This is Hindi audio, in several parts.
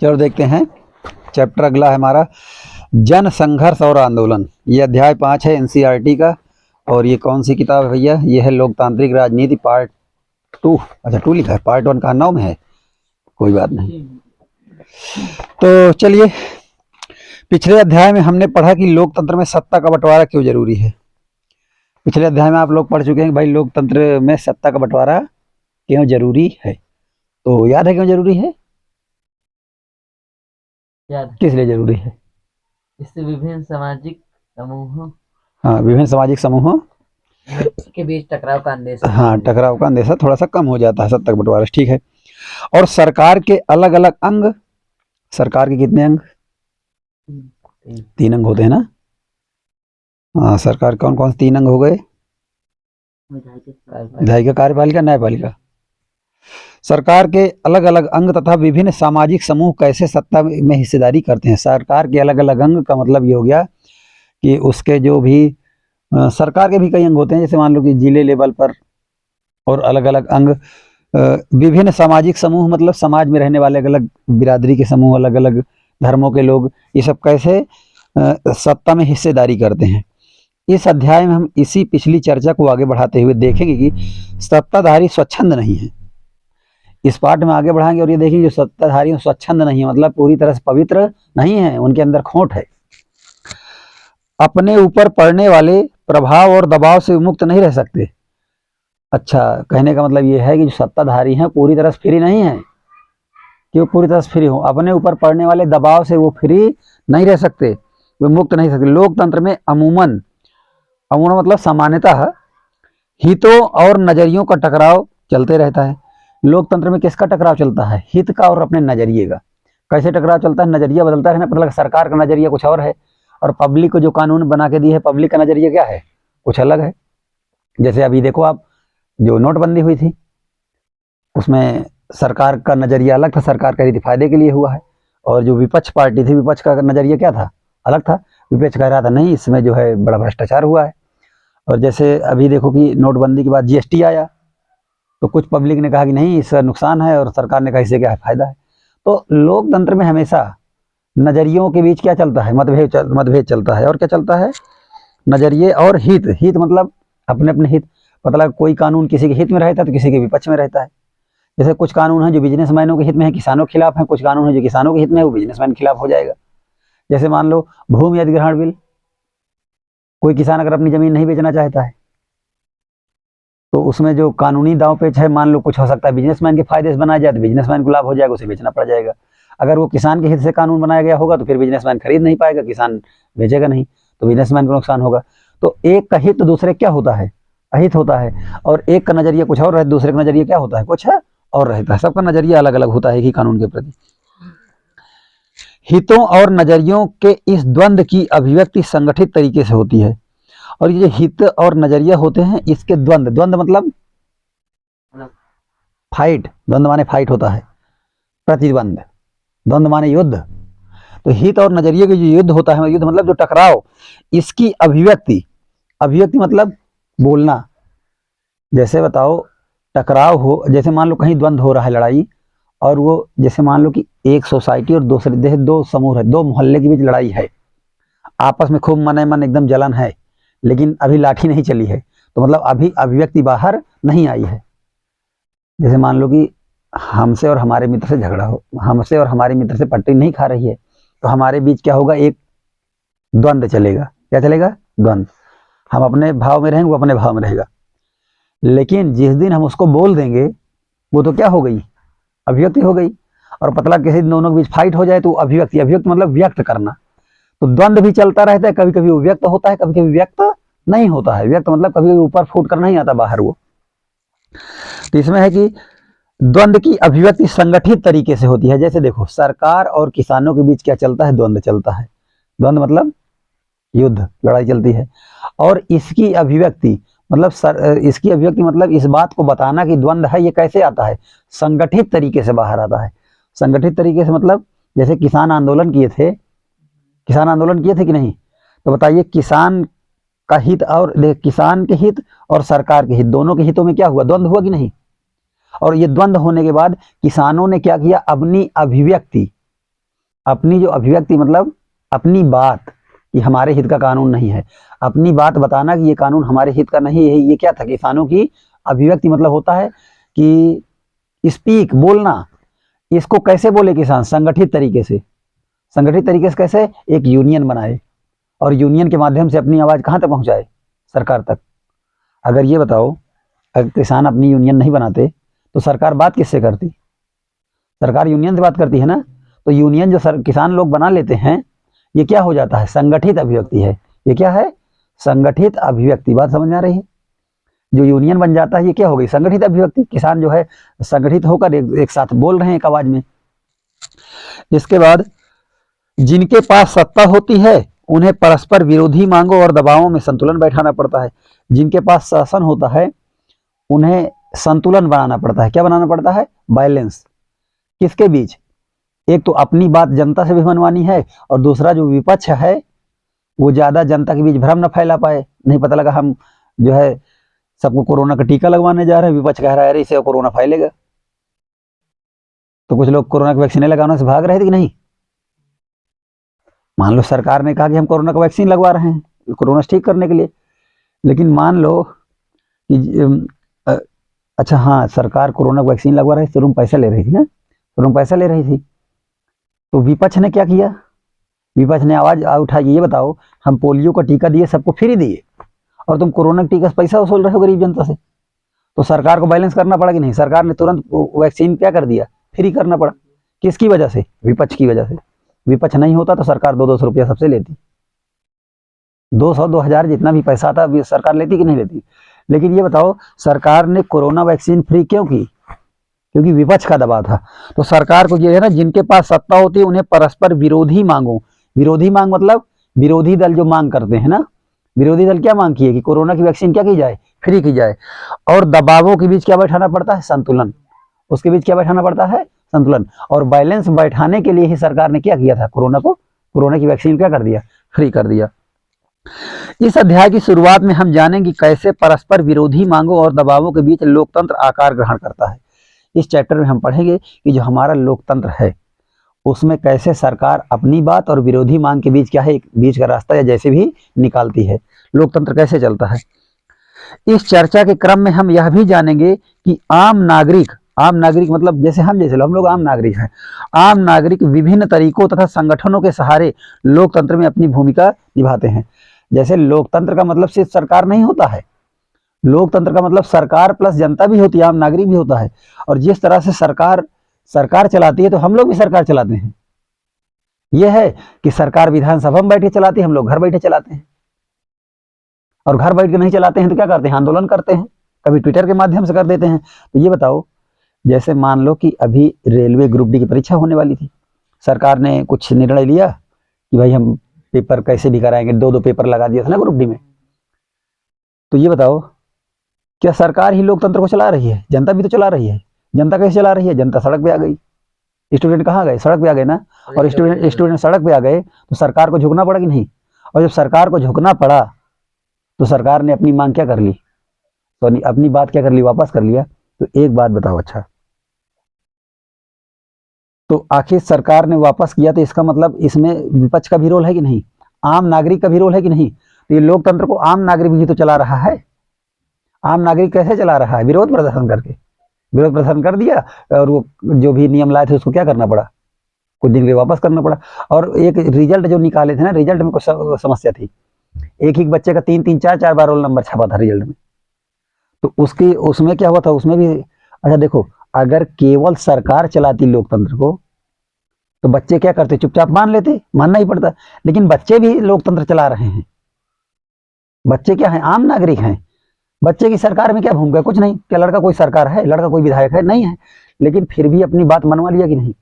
चलो देखते हैं चैप्टर अगला है हमारा जन संघर्ष और आंदोलन। ये अध्याय 5 है एनसीईआरटी का। और ये कौन सी किताब है भैया? ये है लोकतांत्रिक राजनीति पार्ट 2। अच्छा 2 लिखा है, पार्ट 1 का 9 में है, कोई बात नहीं। तो चलिए, पिछले अध्याय में हमने पढ़ा कि लोकतंत्र में सत्ता का बंटवारा क्यों जरूरी है। पिछले अध्याय में आप लोग पढ़ चुके हैं कि भाई लोकतंत्र में सत्ता का बंटवारा क्यों जरूरी है। तो याद है क्यों जरूरी है? याद किस लिए जरूरी है? इससे विभिन्न सामाजिक समूहों हाँ, विभिन्न सामाजिक समूहों के बीच टकराव का अंदेशा हाँ, टकराव का अंदेशा थोड़ा सा कम हो जाता है सत्ता का बंटवारा, ठीक है। और सरकार के अलग अलग अंग, सरकार के कितने अंग? 3 अंग होते हैं ना। हाँ, सरकार कौन कौन से 3 अंग हो गए? विधायिका, कार्यपालिका, न्यायपालिका। सरकार के अलग अलग अंग तथा विभिन्न सामाजिक समूह कैसे सत्ता में हिस्सेदारी करते हैं। सरकार के अलग अलग अंग का मतलब ये हो गया कि उसके जो भी सरकार के भी कई अंग होते हैं, जैसे मान लो कि जिले लेवल पर, और अलग अलग अंग विभिन्न सामाजिक समूह मतलब समाज में रहने वाले अलग अलग बिरादरी के समूह, अलग अलग धर्मों के लोग, ये सब कैसे सत्ता में हिस्सेदारी करते हैं। इस अध्याय में हम इसी पिछली चर्चा को आगे बढ़ाते हुए देखेंगे कि सत्ताधारी स्वच्छंद नहीं है। इस पाठ में आगे बढ़ाएंगे और ये देखेंगे जो सत्ताधारी स्वच्छंद नहीं है मतलब पूरी तरह से पवित्र नहीं है, उनके अंदर खोट है। अपने ऊपर पड़ने वाले प्रभाव और दबाव से मुक्त नहीं रह सकते। अच्छा, कहने का मतलब ये है कि जो सत्ताधारी हैं पूरी तरह से फ्री नहीं है। क्यों पूरी तरह से फ्री हो? अपने ऊपर पड़ने वाले दबाव से वो फ्री नहीं रह सकते, वे मुक्त नहीं सकते। लोकतंत्र में अमूमन मतलब सामान्यतः हितों और नजरियों का टकराव चलते रहता है। लोकतंत्र में किसका टकराव चलता है? हित का और अपने नजरिए का। कैसे टकराव चलता है? नजरिया बदलता रहना, मतलब सरकार का नजरिया कुछ और है और पब्लिक को जो कानून बना के दी है पब्लिक का नजरिया क्या है? कुछ अलग है। जैसे अभी देखो आप, जो नोटबंदी हुई थी उसमें सरकार का नजरिया अलग था, सरकार कह रही थी फायदे के लिए हुआ है, और जो विपक्ष पार्टी थी विपक्ष का नजरिया क्या था? अलग था। विपक्ष कह रहा था नहीं, इसमें जो है बड़ा भ्रष्टाचार हुआ है। और जैसे अभी देखो कि नोटबंदी के बाद जीएसटी आया तो कुछ पब्लिक ने कहा कि नहीं इसका नुकसान है, और सरकार ने कहा इससे क्या है फायदा है। तो लोकतंत्र में हमेशा नजरियों के बीच क्या चलता है? मतभेद चलता है। और क्या चलता है? नजरिए और हित। हित मतलब अपने अपने हित, मतलब कोई कानून किसी के हित में रहता है तो किसी के विपक्ष में रहता है। जैसे कुछ कानून है जो बिजनेसमैनों के हित में है, किसानों के खिलाफ है, कुछ कानून है जो किसानों के हित में है, वो बिजनेसमैन के खिलाफ हो जाएगा। जैसे मान लो भूमि अधिग्रहण बिल, कोई किसान अगर अपनी जमीन नहीं बेचना चाहता है तो उसमें जो कानूनी दांव पेच है, मान लो कुछ हो सकता है बिजनेसमैन के फायदे से बनाया जाए तो बिजनेसमैन को लाभ हो जाएगा, उसे बेचना पड़ जाएगा। अगर वो किसान के हित से कानून बनाया गया होगा तो फिर बिजनेसमैन खरीद नहीं पाएगा, किसान बेचेगा नहीं, तो बिजनेसमैन को नुकसान होगा। तो एक का हित दूसरे क्या होता है? अहित होता है। और एक का नजरिया कुछ और रहता है, दूसरे का नजरिया क्या होता है? कुछ और रहता है। सबका नजरिया अलग अलग होता है एक ही कानून के प्रति। हितों और नजरियों के इस द्वंद्व की अभिव्यक्ति संगठित तरीके से होती है। और ये हित और नजरिया होते हैं, इसके द्वंद्व मतलब फाइट, द्वंद्व माने फाइट होता है, प्रतिद्वंद, द्वंद्व माने युद्ध। तो हित और नजरिए के जो युद्ध होता है, युद्ध मतलब जो टकराव, इसकी अभिव्यक्ति मतलब बोलना। जैसे बताओ टकराव हो, जैसे मान लो कहीं द्वंद्व हो रहा है, लड़ाई, और वो जैसे मान लो कि एक सोसाइटी और दूसरे जैसे 2 समूह है, 2 मोहल्ले के बीच लड़ाई है, आपस में खूब मन एकदम जलन है, लेकिन अभी लाठी नहीं चली है, तो मतलब अभी अभिव्यक्ति बाहर नहीं आई है। जैसे मान लो कि हमसे और हमारे मित्र से झगड़ा हो, हमसे और हमारे मित्र से पट्टी नहीं खा रही है, तो हमारे बीच क्या होगा? एक द्वंद्व चलेगा। क्या चलेगा? द्वंद्व। हम अपने भाव में रहेंगे, वो अपने भाव में रहेगा। लेकिन जिस दिन हम उसको बोल देंगे वो तो क्या हो गई? अभिव्यक्ति हो गई। और पतला किसी दोनों के बीच फाइट हो जाए तो अभिव्यक्ति मतलब व्यक्त करना। तो द्वंद्व भी चलता रहता है, कभी कभी वो व्यक्त होता है, कभी कभी व्यक्त नहीं होता है। व्यक्त मतलब कभी कभी ऊपर फूट कर नहीं आता बाहर वो। तो इसमें है कि द्वंद्व की अभिव्यक्ति संगठित तरीके से होती है। जैसे देखो सरकार और किसानों के बीच क्या चलता है? द्वंद्व चलता है। द्वंद्व मतलब युद्ध, लड़ाई चलती है। और इसकी अभिव्यक्ति मतलब इस बात को बताना कि द्वंद्व है, ये कैसे आता है? संगठित तरीके से बाहर आता है। संगठित तरीके से मतलब जैसे किसान आंदोलन किए थे कि नहीं? तो बताइए किसान का हित और किसान के हित और सरकार के हित, दोनों के हितों में क्या हुआ? द्वंद्व हुआ कि नहीं? और ये द्वंद्व होने के बाद किसानों ने क्या किया? अपनी अभिव्यक्ति अपनी जो अभिव्यक्ति मतलब अपनी बात, ये हमारे हित का कानून नहीं है, अपनी बात बताना कि ये कानून हमारे हित का नहीं है, ये क्या था, किसानों की अभिव्यक्ति मतलब होता है कि स्पीक, बोलना। इसको कैसे बोले किसान, संगठित तरीके से। संगठित तरीके से कैसे, एक यूनियन बनाए और यूनियन के माध्यम से अपनी आवाज़ कहाँ तक पहुँचाए, सरकार तक। अगर ये बताओ, अगर किसान अपनी यूनियन नहीं बनाते तो सरकार बात किससे करती, सरकार यूनियन से बात करती है ना। तो यूनियन जो किसान लोग बना लेते हैं, ये क्या हो जाता है, संगठित अभिव्यक्ति है। ये क्या है, संगठित अभिव्यक्ति। बात समझ में आ रही है। जो यूनियन बन जाता है ये क्या हो गई, संगठित अभिव्यक्ति। किसान जो है संगठित होकर एक साथ बोल रहे हैं एक आवाज में। इसके बाद जिनके पास सत्ता होती है उन्हें परस्पर विरोधी मांगों और दबावों में संतुलन बैठाना पड़ता है। जिनके पास शासन होता है उन्हें संतुलन बनाना पड़ता है। क्या बनाना पड़ता है, बैलेंस। किसके बीच, एक तो अपनी बात जनता से भी मनवानी है, और दूसरा जो विपक्ष है वो ज्यादा जनता के बीच भ्रम न फैला पाए। नहीं पता लगा हम जो है सबको कोरोना का टीका लगवाने जा रहे हैं, विपक्ष कह रहा है अरे इससे कोरोना फैलेगा। तो कुछ लोग कोरोना की वैक्सीन लगाने से भाग रहे थे कि नहीं। मान लो सरकार ने कहा कि हम कोरोना का वैक्सीन लगवा रहे हैं कोरोना ठीक करने के लिए, लेकिन मान लो कि अच्छा हाँ, सरकार कोरोना वैक्सीन लगवा रही थी तो तुम पैसा ले रही थी ना, तो तुम पैसा ले रही थी। तो विपक्ष ने क्या किया, विपक्ष ने आवाज उठाई, ये बताओ हम पोलियो का टीका दिए, सबको फ्री दिए, और तुम कोरोना के टीका से पैसा वसूल रहे हो गरीब जनता से। तो सरकार को बैलेंस करना पड़ा कि नहीं, सरकार ने तुरंत वैक्सीन क्या कर दिया, फ्री करना पड़ा। किसकी वजह से, विपक्ष की वजह से। विपक्ष नहीं होता तो सरकार 200 रुपया सबसे लेती, 200 2000 जितना भी पैसा आता सरकार लेती कि नहीं लेती। लेकिन ये बताओ सरकार ने कोरोना वैक्सीन फ्री क्यों की, क्योंकि विपक्ष का दबाव था। तो सरकार को ये है ना, जिनके पास सत्ता होती है उन्हें परस्पर विरोधी मांगों, विरोधी मांग मतलब विरोधी दल जो मांग करते हैं ना, विरोधी दल क्या मांग की है कि कोरोना की वैक्सीन क्या की जाए, फ्री की जाए। और दबावों के बीच क्या बैठाना पड़ता है, संतुलन। उसके बीच क्या बैठाना पड़ता है, संतुलन। और बैलेंस बैठाने के लिए ही सरकार ने क्या किया था, कोरोना की वैक्सीन क्या कर दिया, फ्री कर दिया। इस अध्याय की शुरुआत में हम जानेंगे कैसे परस्पर विरोधी मांगों और दबावों के बीच लोकतंत्र आकार ग्रहण करता है। इस चैप्टर में हम पढ़ेंगे कि जो हमारा लोकतंत्र है उसमें कैसे सरकार अपनी बात और विरोधी मांग के बीच क्या है, एक बीच का रास्ता या जैसे भी निकालती है, लोकतंत्र कैसे चलता है। इस चर्चा के क्रम में हम यह भी जानेंगे कि आम नागरिक मतलब जैसे हम लोग आम नागरिक हैं, आम नागरिक विभिन्न तरीकों तथा संगठनों के सहारे लोकतंत्र में अपनी भूमिका निभाते हैं। जैसे लोकतंत्र का मतलब सिर्फ सरकार नहीं होता है, लोकतंत्र का मतलब सरकार प्लस जनता भी होती है, आम नागरिक भी होता है। और जिस तरह से सरकार चलाती है तो हम लोग भी सरकार चलाते हैं। यह है कि सरकार विधानसभा में बैठे चलाती है, हम लोग घर बैठे चलाते हैं। और घर बैठ के नहीं चलाते हैं तो क्या करते हैं, आंदोलन करते हैं, कभी ट्विटर के माध्यम से कर देते हैं। तो ये बताओ, जैसे मान लो कि अभी रेलवे ग्रुप डी की परीक्षा होने वाली थी, सरकार ने कुछ निर्णय लिया कि भाई हम पेपर कैसे भी कराएंगे, 2 पेपर लगा दिया था ना ग्रुप डी में। तो ये बताओ क्या सरकार ही लोकतंत्र को चला रही है, जनता भी तो चला रही है। जनता कैसे चला रही है, जनता सड़क पे आ गई, स्टूडेंट कहाँ गए, सड़क पे आ गए ना। और स्टूडेंट सड़क पे आ गए तो सरकार को झुकना पड़ा कि नहीं। और जब सरकार को झुकना पड़ा तो सरकार ने अपनी मांग क्या कर ली, तो अपनी बात क्या कर ली, वापस कर लिया। तो एक बात बताओ, अच्छा तो आखिर सरकार ने वापस किया तो इसका मतलब इसमें विपक्ष का भी रोल है कि नहीं, आम नागरिक का भी रोल है कि नहीं। तो ये लोकतंत्र को आम नागरिक भी तो चला रहा है। आम नागरिक कैसे चला रहा है, विरोध प्रदर्शन करके, विरोध प्रदर्शन कर दिया और वो जो भी नियम लाए थे उसको क्या करना पड़ा, कुछ दिन के लिए वापस करना पड़ा। और एक रिजल्ट जो निकाले थे ना, रिजल्ट में कुछ समस्या थी, एक ही बच्चे का 3 4 बार रोल नंबर छपा था रिजल्ट में। तो उसमें क्या हुआ था, उसमें भी अच्छा देखो, अगर केवल सरकार चलाती लोकतंत्र को तो बच्चे क्या करते, चुपचाप मान लेते, मानना ही पड़ता। लेकिन बच्चे भी लोकतंत्र चला रहे हैं, बच्चे क्या है, आम नागरिक हैं। बच्चे की सरकार में क्या भूमिका, कुछ नहीं। क्या लड़का कोई सरकार है, लड़का कोई विधायक है, नहीं है। लेकिन फिर भी अपनी बात मनवा लिया कि नहीं।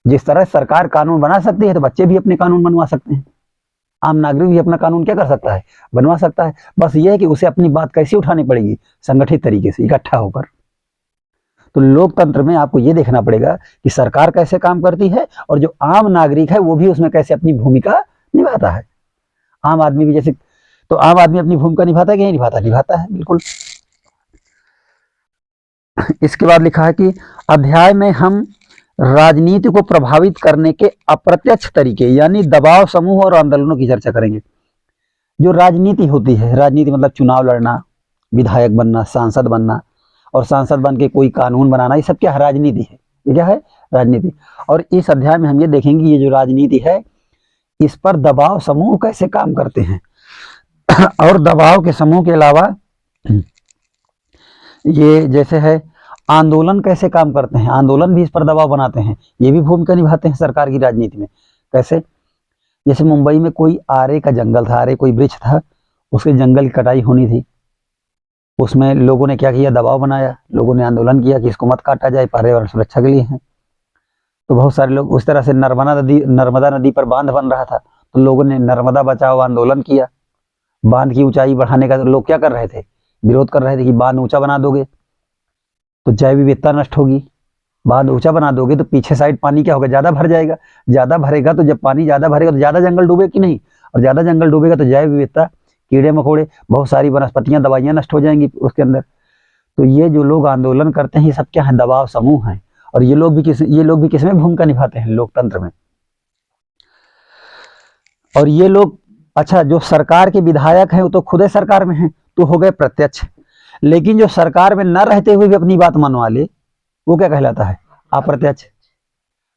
जिस तरह सरकार कानून बना सकती है तो बच्चे भी अपने कानून बनवा सकते हैं, आम नागरिक भी अपना कानून क्या कर सकता है, बनवा सकता है। बस ये है कि उसे अपनी बात कैसे उठानी पड़ेगी, संगठित तरीके से, इकट्ठा होकर। तो लोकतंत्र में आपको ये देखना पड़ेगा कि सरकार कैसे काम करती है और जो आम नागरिक है वो भी उसमें कैसे अपनी भूमिका निभाता है। आम आदमी भी जैसे, तो आम आदमी अपनी भूमिका निभाता है कि नहीं निभाता, निभाता है बिल्कुल। इसके बाद लिखा है कि अध्याय में हम राजनीति को प्रभावित करने के अप्रत्यक्ष तरीके यानी दबाव समूह और आंदोलनों की चर्चा करेंगे। जो राजनीति होती है, राजनीति मतलब चुनाव लड़ना, विधायक बनना, सांसद बनना और सांसद बन के कोई कानून बनाना, ये सब क्या है? राजनीति है। ये क्या है? राजनीति। और इस अध्याय में हम ये देखेंगे ये जो राजनीति है इस पर दबाव समूह कैसे काम करते हैं और दबाव के समूह के अलावा ये जैसे है आंदोलन कैसे काम करते हैं, आंदोलन भी इस पर दबाव बनाते हैं, ये भी भूमिका निभाते हैं सरकार की राजनीति में। कैसे? जैसे मुंबई में कोई आरे का जंगल था, आरे कोई वृक्ष था, उसके जंगल की कटाई होनी थी, उसमें लोगों ने क्या किया? दबाव बनाया, लोगों ने आंदोलन किया कि इसको मत काटा जाए, पर्यावरण सुरक्षा के लिए है। तो बहुत सारे लोग उस तरह से नर्मदा नदी पर बांध बन रहा था, तो लोगों ने नर्मदा बचाओ आंदोलन किया। बांध की ऊंचाई बढ़ाने का लोग क्या कर रहे थे? विरोध कर रहे थे कि बांध ऊंचा बना दोगे तो जैव विविधता नष्ट होगी, बांध ऊंचा बना दोगे तो पीछे साइड पानी क्या होगा? ज्यादा भर जाएगा, ज्यादा भरेगा तो जब पानी ज्यादा भरेगा तो ज्यादा जंगल डूबे कि नहीं, और ज्यादा जंगल डूबेगा तो जैव विविधता, कीड़े मकोड़े, बहुत सारी वनस्पतियां, दवाइयां नष्ट हो जाएंगी उसके अंदर। तो ये जो लोग आंदोलन करते हैं ये सब क्या है? दबाव समूह हैं। और ये लोग भी किसमें भूमिका निभाते हैं? लोकतंत्र में। और ये लोग, अच्छा, जो सरकार के विधायक हैं वो तो खुद सरकार में हैं, तो हो गए प्रत्यक्ष। लेकिन जो सरकार में न रहते हुए भी अपनी बात मनवा ले वो क्या कहलाता है? अप्रत्यक्ष।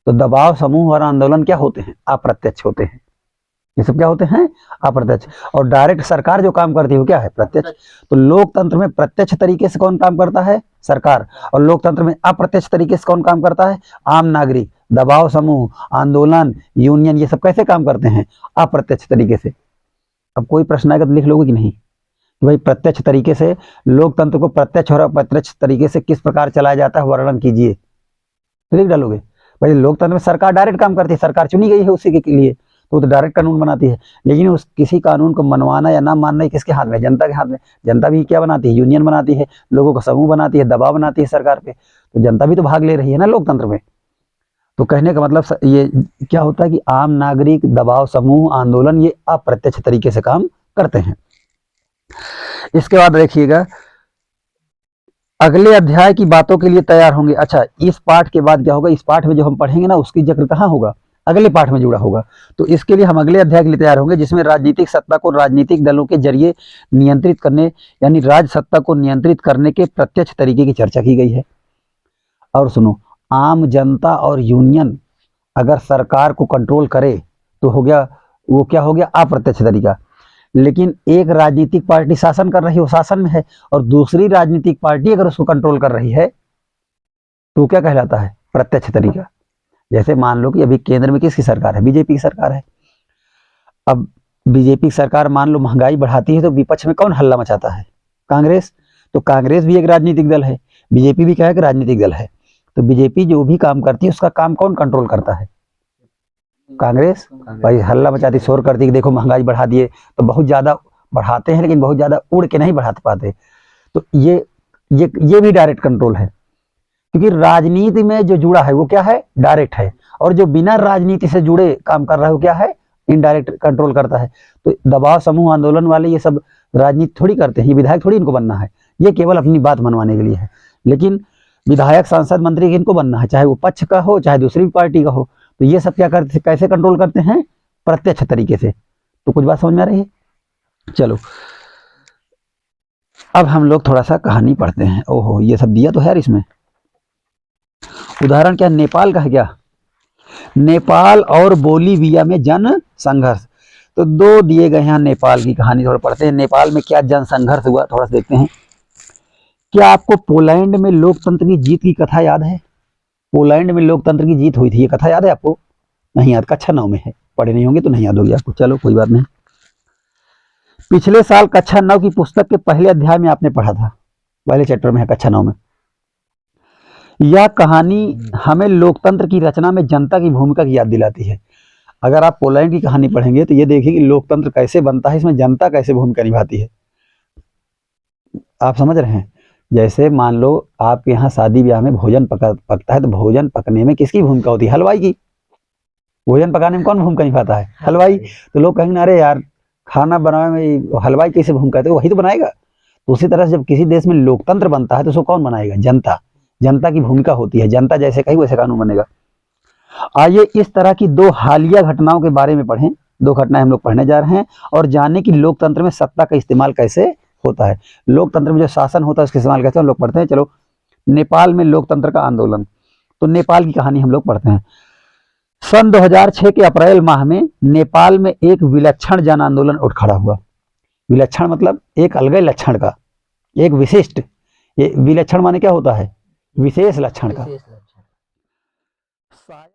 तो दबाव समूह और आंदोलन क्या होते हैं? अप्रत्यक्ष होते हैं। ये सब क्या होते हैं? अप्रत्यक्ष। और डायरेक्ट सरकार जो काम करती है वो क्या है? प्रत्यक्ष। तो लोकतंत्र में प्रत्यक्ष तरीके से कौन काम करता है? सरकार। और लोकतंत्र में अप्रत्यक्ष तरीके से कौन काम करता है? आम नागरिक। दबाव समूह, आंदोलन, यूनियन, ये सब कैसे काम करते हैं? अप्रत्यक्ष तरीके से। अब कोई प्रश्न आएगा तो लिख लोगे कि नहीं कि भाई प्रत्यक्ष तरीके से लोकतंत्र को प्रत्यक्ष और अप्रत्यक्ष तरीके से किस प्रकार चलाया जाता है, वर्णन कीजिए, तो लिख डालोगे। भाई लोकतंत्र में सरकार डायरेक्ट काम करती है, सरकार चुनी गई है उसी के लिए, तो डायरेक्ट कानून बनाती है। लेकिन उस किसी कानून को मनवाना या ना मानना किसके हाथ में? जनता के हाथ में। जनता भी क्या बनाती है? यूनियन बनाती है, लोगों का समूह बनाती है, दबाव बनाती है सरकार पे। तो जनता भी तो भाग ले रही है ना लोकतंत्र में। तो कहने का मतलब ये क्या होता है कि आम नागरिक, दबाव समूह, आंदोलन, ये अप्रत्यक्ष तरीके से काम करते हैं। इसके बाद देखिएगा अगले अध्याय की बातों के लिए तैयार होंगे। अच्छा, इस पाठ के बाद क्या होगा? इस पाठ में जो हम पढ़ेंगे ना उसकी जिक्र कहाँ होगा? अगले पाठ में जुड़ा होगा। तो इसके लिए हम अगले अध्याय के लिए तैयार होंगे जिसमें राजनीतिक सत्ता को राजनीतिक दलों के जरिए नियंत्रित करने यानी राज सत्ता को नियंत्रित करने के प्रत्यक्ष तरीके की चर्चा की गई है। और सुनो, आम जनता और यूनियन अगर सरकार को कंट्रोल करे तो हो गया, वो क्या हो गया? अप्रत्यक्ष तरीका। लेकिन एक राजनीतिक पार्टी शासन कर रही है, वो शासन में है, और दूसरी राजनीतिक पार्टी अगर उसको कंट्रोल कर रही है तो क्या कहलाता है? प्रत्यक्ष तरीका। जैसे मान लो कि अभी केंद्र में किसकी सरकार है? बीजेपी की सरकार है। अब बीजेपी की सरकार मान लो महंगाई बढ़ाती है तो विपक्ष में कौन हल्ला मचाता है? कांग्रेस। तो कांग्रेस भी एक राजनीतिक दल है, बीजेपी भी क्या है? राजनीतिक दल है। तो बीजेपी जो भी काम करती है उसका काम कौन कंट्रोल करता है? कांग्रेस। भाई हल्ला मचाती, शोर करती कि देखो महंगाई बढ़ा दिए, तो बहुत ज्यादा बढ़ाते हैं लेकिन बहुत ज्यादा उड़ के नहीं बढ़ा पाते। तो ये भी डायरेक्ट कंट्रोल है, क्योंकि राजनीति में जो जुड़ा है वो क्या है? डायरेक्ट है, और जो बिना राजनीति से जुड़े काम कर रहा है वो क्या है? इनडायरेक्ट कंट्रोल करता है। तो दबाव समूह, आंदोलन वाले ये सब राजनीति थोड़ी करते हैं, ये विधायक थोड़ी इनको बनना है, ये केवल अपनी बात मनवाने के लिए है। लेकिन विधायक, सांसद, मंत्री इनको बनना है, चाहे वो पक्ष का हो चाहे दूसरी पार्टी का हो। तो ये सब क्या करते, कैसे कंट्रोल करते हैं? प्रत्यक्ष तरीके से। तो कुछ बात समझ में आ रही है? चलो अब हम लोग थोड़ा सा कहानी पढ़ते हैं। ओहो, ये सब दिया तो है यार इसमें। उदाहरण क्या? नेपाल का है क्या? नेपाल और बोलीविया में जन संघर्ष। तो दो दिए गए हैं नेपाल की कहानी, थोड़ा पढ़ते हैं। नेपाल में क्या जन संघर्ष हुआ थोड़ा सा देखते हैं। क्या आपको पोलैंड में लोकतंत्र की जीत की कथा याद है? पोलैंड में लोकतंत्र की जीत हुई थी, ये कथा याद है आपको? नहीं याद, कक्षा 9 में है, पढ़े नहीं होंगे तो नहीं याद होगी आपको। चलो कोई बात नहीं। पिछले साल कक्षा 9 की पुस्तक के पहले अध्याय में आपने पढ़ा था, पहले चैप्टर में है कक्षा 9 में। यह कहानी हमें लोकतंत्र की रचना में जनता की भूमिका की याद दिलाती है। अगर आप पोलैंड की कहानी पढ़ेंगे तो ये देखिए कि लोकतंत्र कैसे बनता है, इसमें जनता कैसे भूमिका निभाती है। आप समझ रहे हैं? जैसे मान लो आपके यहाँ शादी ब्याह में भोजन पकता है, तो भोजन पकने में किसकी भूमिका होती है? हलवाई की। भोजन पकाने में कौन भूमिका निभाता है? हलवाई। तो लोग कहेंगे अरे यार खाना बनाने में हलवाई कैसे भूमिका है? तो वही तो बनाएगा। तो उसी तरह से जब किसी देश में लोकतंत्र बनता है तो उसको कौन बनाएगा? जनता। जनता की भूमिका होती है, जनता जैसे कही वैसे कानून बनेगा। आइए इस तरह की दो हालिया घटनाओं के बारे में पढ़ें। दो घटनाएं हम लोग पढ़ने जा रहे हैं और जानें कि लोकतंत्र में सत्ता का इस्तेमाल कैसे होता है। लोकतंत्र में जो शासन होता है उसका इस्तेमाल कैसे हम लोग पढ़ते हैं। चलो, नेपाल में लोकतंत्र का आंदोलन, तो नेपाल की कहानी हम लोग पढ़ते हैं। सन 2006 के अप्रैल माह में नेपाल में एक विलक्षण जन आंदोलन उठ खड़ा हुआ। विलक्षण मतलब एक अलग लक्षण का, एक विशिष्ट। ये विलक्षण माने क्या होता है? विशेष लक्षण का। विशेष लक्षण।